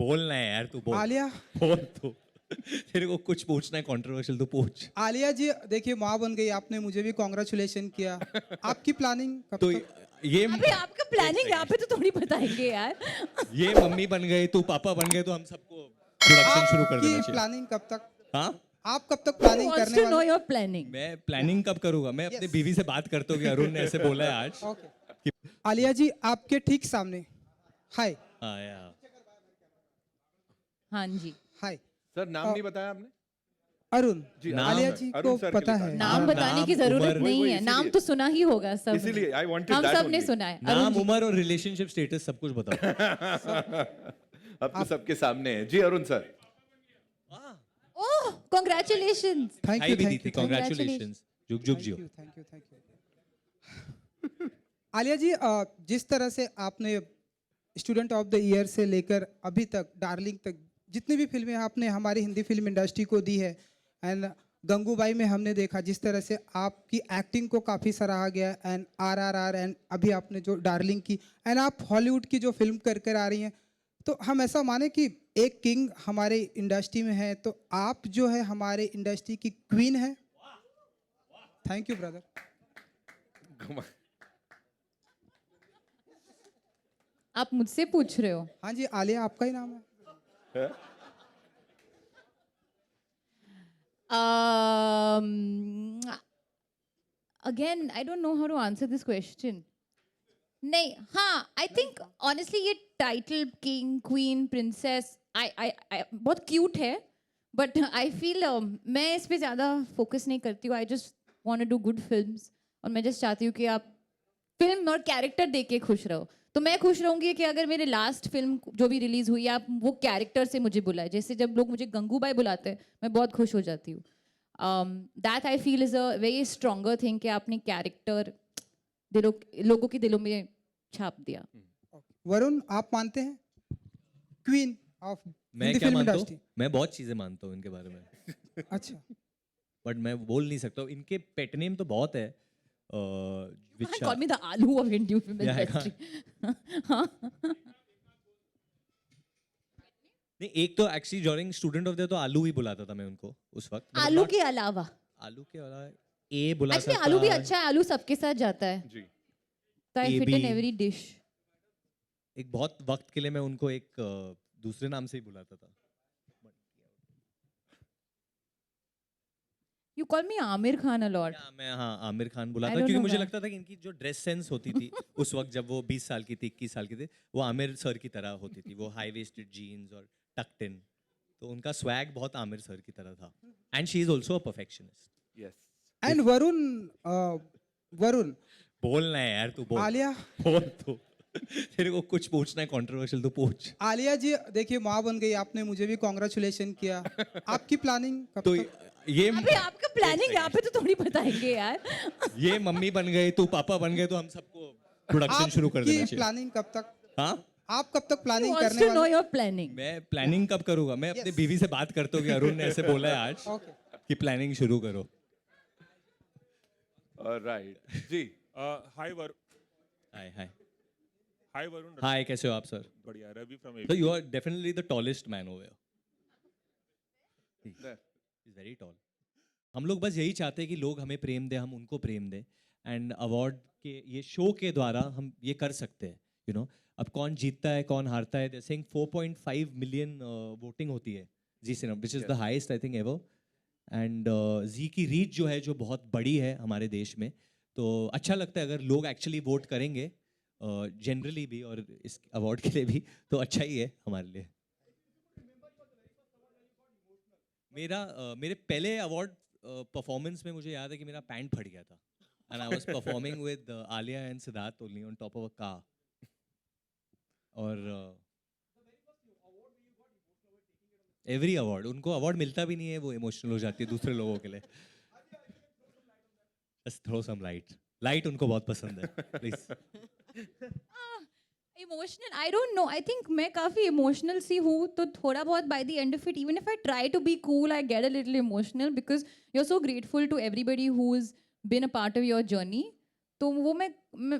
बोलना है यार, तू बोल। आलिया बोल तू। तेरे को कुछ पूछना है कंट्रोवर्शियल, तू पूछ। आलिया जी देखिए माँ बन गई आपने, मुझे भी कॉन्ग्रेचुलेशन किया। आपकी प्लानिंग कब तो तक? ये अबे आपका प्लानिंग यहाँ पे तो थोड़ी बताएंगे यार। ये मम्मी बन गए, तू पापा बन गए, तो हम सबको प्रोडक्शन शुरू कर देना आपकी चाहिए। प्लानिंग कब तक? हाँ, आप कब तक प्लानिंग Wants करने to know वाले? your planning. मैं प्लानिंग कब करूंगा? मैं अपनी बीवी से बात करता हूँ कि अरुण ने ऐसे बोला है आज। ओके आलिया जी आपके ठीक सामने। हाय हाँ यार, हाँ जी। हाय सर नाम नहीं बताया आपने? अरुण जी, नाम- आलिया सर, जी अरुण को सर के पता लिए है। नाम बताने की नाम, जरूरत उम्र, नहीं वही है, नाम इसीलिए। तो सुना ही होगा सब। इसीलिए I wanted हम that सब ने only. सुना है। अरुण नाम, जी। उम्र और रिलेशनशिप स्टेटस सब कुछ बताओ। अब तो सबके सामने है जी Arun sir. Oh congratulations. Thank हाई यू भी दी थैंक थी, यू कांग्रेचुलेशंस। जुग जुग जियो। Thank you. आलिया जी जिस तरह से आपने स्टूडेंट ऑफ द ईयर से लेकर अभी तक डार्लिंग तक जितनी भी फिल्में आपने हमारी हिंदी फिल्म इंडस्ट्री को दी है, एंड गंगूबाई में हमने देखा जिस तरह से आपकी एक्टिंग को काफ़ी सराहा गया, एंड RRR, एंड अभी आपने जो डार्लिंग की, एंड आप हॉलीवुड की जो फिल्म कर कर आ रही हैं, तो हम ऐसा माने कि एक किंग हमारे इंडस्ट्री में है, तो आप जो है हमारे इंडस्ट्री की क्वीन है। Thank you brother. आप मुझसे पूछ रहे हो? हाँ जी आलिया आपका ही नाम है। Again, I don't know how to answer this question. नहीं, हाँ, I think honestly ये title king, queen, princess, I बहुत cute है, but I feel मैं इस पे ज़्यादा focus नहीं करती हूँ. I just want to do good films और मैं just चाहती हूँ कि आप फिल्म और कैरेक्टर देख के खुश रहो. तो मैं खुश रहूंगी कि अगर मेरे लास्ट फिल्म जो भी रिलीज हुई आप वो कैरेक्टर से मुझे बुलाए. जैसे जब लोग मुझे गंगूबाई बुलाते हैं मैं बहुत खुश हो जाती हूँ. That I feel is a very stronger thing कि आपने कैरेक्टर लोगों के दिलों में छाप दिया. वरुण आप मानते हैं क्वीन ऑफ मैं हिंदी क्या फिल्म मानता हूँ? इंडस्ट्री? मैं बहुत चीजें मानता हूँ इनके बारे में, अच्छा बट मैं बोल नहीं सकता हूँ. इनके पेट नेम तो बहुत है. which Call me the Alu of Indian film Yeah, I industry. नहीं, एक तो actually during student of the तो आलू ही बुलाता था मैं उनको उस वक्त. मतलब आलू not- के अलावा आलू के अलावा ए बुलाता एक्चुअली था. आलू भी अच्छा है. आलू सबके साथ जाता है. जी तो I fit AB. In every dish. एक बहुत वक्त के लिए मैं उनको एक दूसरे नाम से ही बुलाता था. You call me Aamir Khan a lot. या मैं हाँ आमिर खान बुलाता I था, don't क्योंकि know मुझे why. लगता था कि इनकी जो ड्रेस सेंस होती थी उस वक्त जब वो 20 साल की थी, 21 साल की थी, वो आमिर सर की तरह होती थी. वो हाई वेस्टेड जीन्स और टक्ड इन, तो उनका स्वैग बहुत आमिर सर की तरह था. And she is also a perfectionist. Yes and Varun Varun बोलना है यार, तू बोल. आलिया बोल तू. तेरे को कुछ पूछना है कंट्रोवर्शियल, तू पूछ. आलिया जी देखिए माँ बन गई आपने, मुझे भी कॉन्ग्रेचुलेशन किया। आपकी प्लानिंग कब तो तक? ये अबे आपका प्लानिंग यहाँ पे तो थोड़ी बताएंगे यार. ये मम्मी बन गए, तू पापा बन गए, तो हम सबको प्रोडक्शन शुरू कर देना आपकी चाहिए. प्लानिंग कब तक? हाँ, आप कब तक प्लानिंग Wants करने to know वाले? your planning. मैं प्लानिंग कब करूंगा? मैं अपनी बीवी से बात करता हूँ कि अरुण ने ऐसे बोला है आज ओके कि प्लानिंग शुरू करो. राइट जी hi Varun. Hi hi hi Varun. Hi, कैसे हो आप सर? बढ़िया. Ravi from So you are definitely the tallest man over here. He's very tall. हम लोग बस यही चाहते हैं कि लोग हमें प्रेम दें, हम उनको प्रेम दें, एंड अवार्ड के ये शो के द्वारा हम ये कर सकते हैं. यू नो, अब कौन जीतता है कौन हारता है, जैसे 4.5 मिलियन वोटिंग होती है Zee cinema, which is the highest I think ever. And Zee की रीच जो है जो बहुत बड़ी है हमारे देश में, तो अच्छा लगता है अगर लोग एक्चुअली वोट करेंगे जनरली भी और इस अवार्ड के लिए भी, तो अच्छा ही है हमारे लिए. मेरे पहले अवार्ड परफॉर्मेंस में मुझे याद है कि मेरा पैंट फट गया था, and I was performing with Alia and Siddharth only on top of a car. और एवरी अवार्ड, उनको अवार्ड मिलता भी नहीं है, वो इमोशनल हो जाती है दूसरे लोगों के लिए. जस्ट थ्रो सम लाइट उनको बहुत पसंद है, please. Emotional I don't know. I think मैं काफ़ी इमोशनल सी हूँ, तो थोड़ा बहुत by the end of it even if I try to be cool I get a little emotional because you are so grateful to everybody who is been a part of your journey. तो वो मैं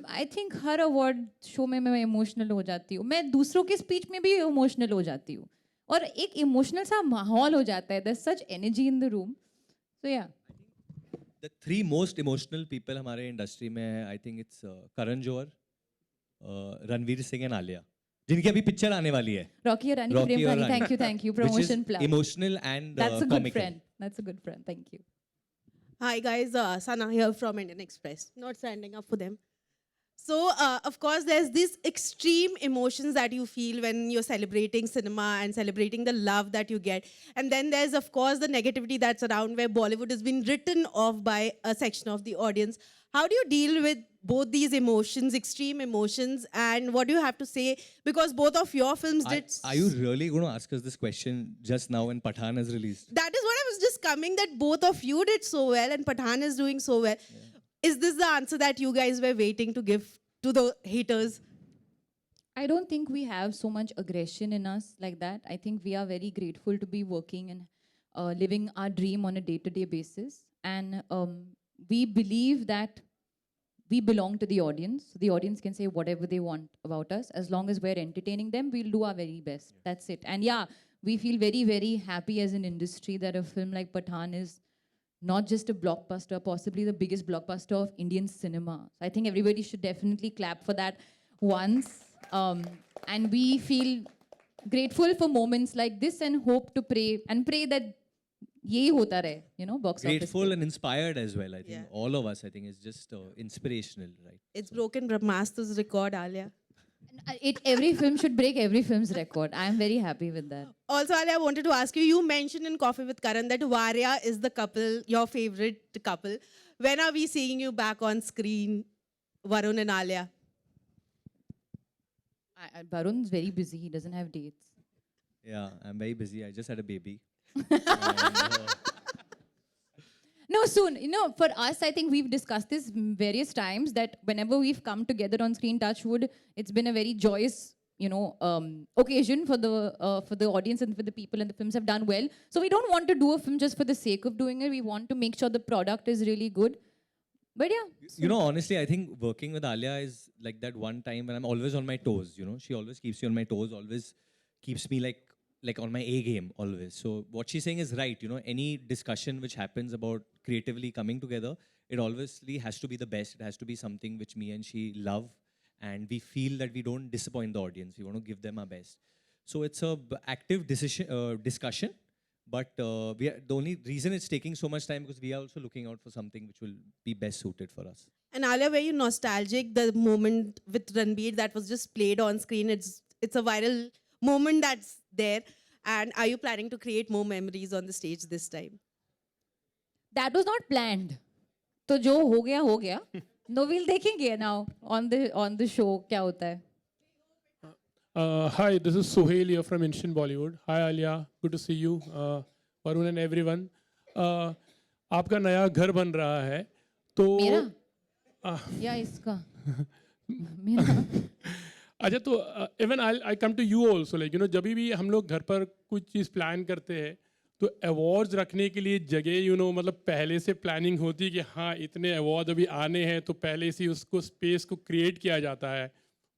I think हर award show में मैं emotional हो जाती हूँ, मैं दूसरों की स्पीच में भी इमोशनल हो जाती हूँ, और एक इमोशनल सा माहौल हो जाता है, there such energy in the room, so yeah The three most emotional people हमारे इंडस्ट्री में है, I think it's Karan Johar, Ranveer Singh and Alia, जिनकी अभी पिक्चर आने वाली है, रॉकी और रानी की Rocky प्रेम और कहानी, Rani, thank you which is promotion plan, emotional and that's a good comical. Friend, that's a good friend, thank you. Hi guys, Sana here from Indian Express. Not standing up for them. So, of course, there's these extreme emotions that you feel when you're celebrating cinema and celebrating the love that you get. And then there's, of course, the negativity that's around where Bollywood has been written off by a section of the audience. How do you deal with both these emotions, extreme emotions, and what do you have to say? Because both of your films did. Are you really going to ask us this question just now when Pathan is released? That is what I was just coming, that both of you did so well and Pathan is doing so well. Is this the answer that you guys were waiting to give to the haters? I don't think we have so much aggression in us like that. I think we are very grateful to be working and living our dream on a day-to-day basis. And we believe that we belong to the audience. The audience can say whatever they want about us. As long as we're entertaining them, we'll do our very best. That's it. And yeah, we feel very, very happy as an industry that a film like Pathan is not just a blockbuster, possibly the biggest blockbuster of Indian cinema. So I think everybody should definitely clap for that once. And we feel grateful for moments like this and hope to pray that यही होता रहे, you know, box office. Grateful and inspired as well. I think Yeah. all of us, I think, is just inspirational, right? It's broken Brahmastra's record, Alia. Every film should break every film's record. I am very happy with that. Also, Alia, I wanted to ask you, you mentioned in Coffee with Karan that Varya is the couple, your favorite couple. When are we seeing you back on screen, Varun and Alia? Varun's very busy. He doesn't have dates. Yeah, I'm very busy. I just had a baby. No, soon. You know, for us, I think we've discussed this various times that whenever we've come together on screen, touch wood, it's been a very joyous, you know, occasion for the audience and for the people, and the films have done well. So we don't want to do a film just for the sake of doing it. We want to make sure the product is really good. But yeah. You know, honestly, I think working with Alia is like that one time when I'm always on my toes. You know, she always keeps me on my toes, always keeps me like on my A game always. So what she's saying is right. You know, any discussion which happens about creatively coming together, it obviously has to be the best. It has to be something which me and she love, and we feel that we don't disappoint the audience. We want to give them our best. So it's a active discussion. But the only reason it's taking so much time because we are also looking out for something which will be best suited for us. And Alia, were you nostalgic, the moment with Ranbir that was just played on screen? It's a viral moment that's there. And are you planning to create more memories on the stage this time? That was not planned. तो जो हो गया No, we'll देखेंगे now on the show क्या होता है. Hi, this is Sohail here from Instant Bollywood. Hi Alia, good to see you. Varun and everyone. आपका नया घर बन रहा है तो मेरा या इसका मेरा अच्छा तो even I come to you also like you know जब भी हम लोग घर पर कुछ चीज़ प्लान करते हैं तो अवार्ड्स रखने के लिए जगह यू नो मतलब पहले से प्लानिंग होती है कि हाँ इतने अवार्ड अभी आने हैं तो पहले से उसको स्पेस को क्रिएट किया जाता है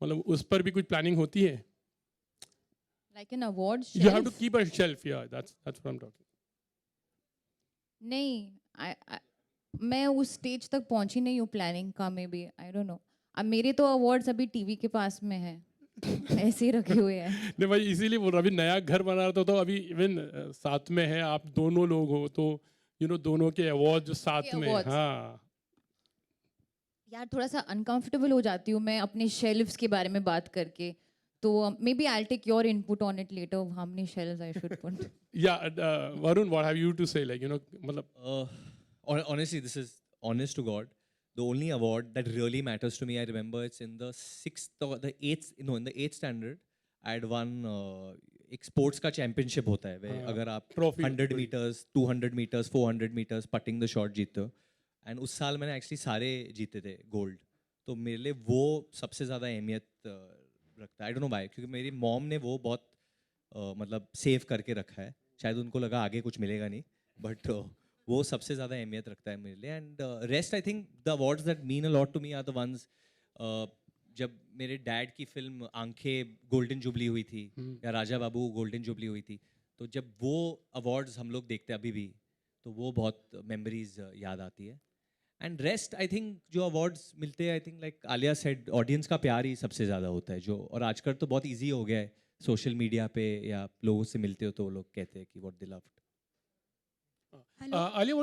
मतलब उस पर भी कुछ प्लानिंग होती है. Like an award shelf. You have to keep a shelf, yeah. That's what I'm talking. नहीं, मैं उस स्टेज तक पहुंची नहीं हूँ प्लानिंग का में भी. I don't know. अब मेरे तो अवार्ड्स अभी टीवी के पास में है. ऐसे ही रखे हुए हैं. नहीं भाई इसीलिए बोल रहा अभी नया घर बना रहा था तो अभी इवन साथ में है आप दोनों लोग हो तो यू नो दोनों के अवार्ड जो साथ में हाँ. यार थोड़ा सा अनकंफर्टेबल हो जाती हूँ मैं अपने शेल्फ्स के बारे में बात करके. तो maybe I take your input on it later how many shelves I should put. Yeah, Varun, what have you to say? Like, you know, मतलब Honestly, this is honest to God. The only award that really matters to me, I remember it's in the 6th or the 8th, no, in the 8th standard, I had won एक sports का championship होता है where अगर आप Trophy. 100 meters, 200 meters, 400 meters putting the shot जीतते हो. And उस साल मैंने actually सारे जीते थे gold. तो मेरे लिए वो सबसे ज़्यादा अहमियत रखता है. I don't know why, क्योंकि मेरी मॉम ने वो बहुत मतलब सेव करके रखा है. शायद उनको लगा आगे कुछ मिलेगा नहीं, बट वो सबसे ज़्यादा अहमियत रखता है मेरे लिए. And rest I think the awards that mean a lot to me are the ones जब मेरे डैड की फिल्म आंखें गोल्डन जुबली हुई थी या राजा बाबू गोल्डन जुबली हुई थी, तो जब वो अवार्ड्स हम लोग देखते हैं अभी भी तो वो बहुत मेमोरीज याद आती है. एंड रेस्ट आई थिंक जो अवार्ड्स मिलते हैं, I think like Alia said, audience का प्यार ही सबसे ज़्यादा होता है जो. और आजकल तो बहुत ईजी हो गया है सोशल मीडिया पे या लोगों से मिलते हो तो वो लोग कहते हैं कि what they loved. Alia,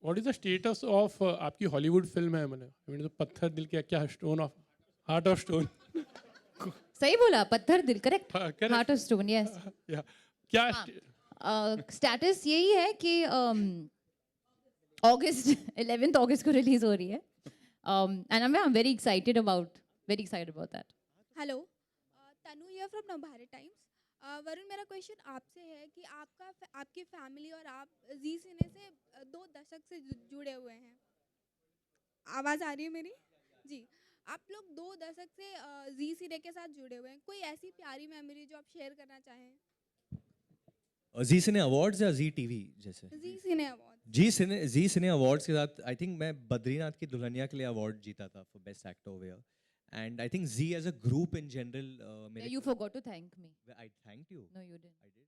what is the status of आपकी हॉलीवुड फिल्म है, मतलब पत्थर दिल के क्या, stone of heart of stone? सही बोला, पत्थर दिल, correct. correct. Heart of stone, yes. क्या स्टेटस यही है कि अगस्त 11th अगस्त को रिलीज हो रही है. And I am very excited about that. Hello, Tanu here from Navbharat times. Varun, मेरा क्वेश्चन आपसे है कि आपकी फैमिली और आप जी सिने से 2 दशक से जुड़े हुए हैं. आवाज़ आ रही है मेरी? जी. आप लोग 2 दशक से जी सिने के साथ जुड़े हुए हैं. कोई ऐसी प्यारी मेमोरी जो आप शेयर करना चाहें? जी सिने अवार्ड्स या जी टीवी जैसे? जी सिने अवार्ड. जी सिने अवार्ड्स के साथ आई थिंक मैं बद्रीनाथ की दुल्हनिया के लिए अवार्ड जीता था for best actor over here. And I think जी as a group in general You forgot to thank me. I thanked you. No, you didn't. I did.